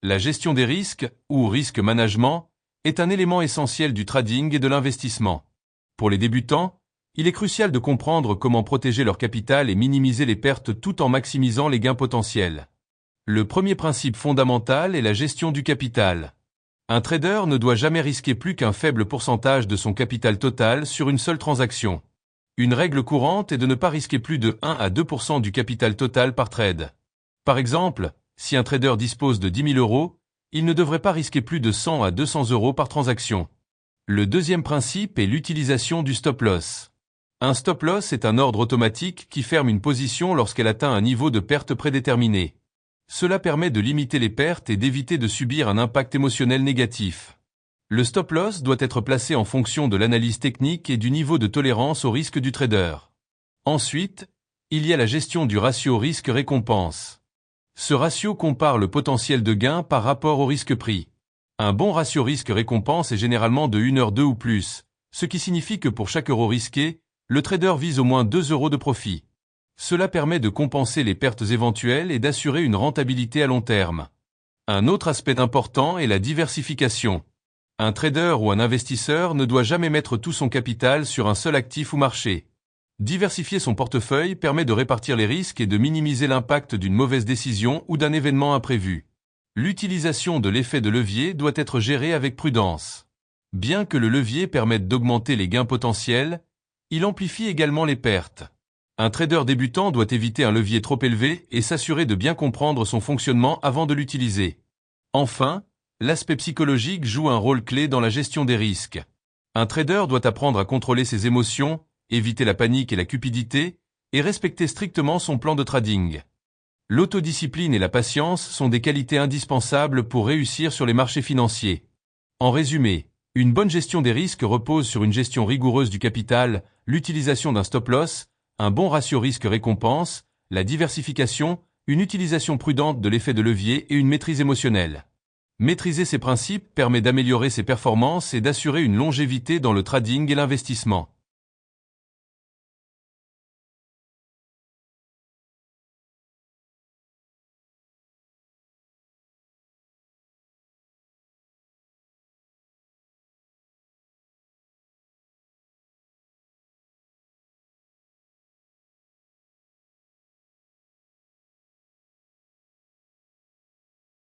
La gestion des risques, ou risk management, est un élément essentiel du trading et de l'investissement. Pour les débutants, il est crucial de comprendre comment protéger leur capital et minimiser les pertes tout en maximisant les gains potentiels. Le premier principe fondamental est la gestion du capital. Un trader ne doit jamais risquer plus qu'un faible pourcentage de son capital total sur une seule transaction. Une règle courante est de ne pas risquer plus de 1 à 2% du capital total par trade. Par exemple, si un trader dispose de 10 000 euros, il ne devrait pas risquer plus de 100 à 200 euros par transaction. Le deuxième principe est l'utilisation du stop-loss. Un stop-loss est un ordre automatique qui ferme une position lorsqu'elle atteint un niveau de perte prédéterminé. Cela permet de limiter les pertes et d'éviter de subir un impact émotionnel négatif. Le stop-loss doit être placé en fonction de l'analyse technique et du niveau de tolérance au risque du trader. Ensuite, il y a la gestion du ratio risque-récompense. Ce ratio compare le potentiel de gain par rapport au risque pris. Un bon ratio risque-récompense est généralement de 1,2 ou plus, ce qui signifie que pour chaque euro risqué, le trader vise au moins 2 euros de profit. Cela permet de compenser les pertes éventuelles et d'assurer une rentabilité à long terme. Un autre aspect important est la diversification. Un trader ou un investisseur ne doit jamais mettre tout son capital sur un seul actif ou marché. Diversifier son portefeuille permet de répartir les risques et de minimiser l'impact d'une mauvaise décision ou d'un événement imprévu. L'utilisation de l'effet de levier doit être gérée avec prudence. Bien que le levier permette d'augmenter les gains potentiels, il amplifie également les pertes. Un trader débutant doit éviter un levier trop élevé et s'assurer de bien comprendre son fonctionnement avant de l'utiliser. Enfin, l'aspect psychologique joue un rôle clé dans la gestion des risques. Un trader doit apprendre à contrôler ses émotions, éviter la panique et la cupidité, et respecter strictement son plan de trading. L'autodiscipline et la patience sont des qualités indispensables pour réussir sur les marchés financiers. En résumé, une bonne gestion des risques repose sur une gestion rigoureuse du capital, l'utilisation d'un stop-loss, un bon ratio risque-récompense, la diversification, une utilisation prudente de l'effet de levier et une maîtrise émotionnelle. Maîtriser ces principes permet d'améliorer ses performances et d'assurer une longévité dans le trading et l'investissement.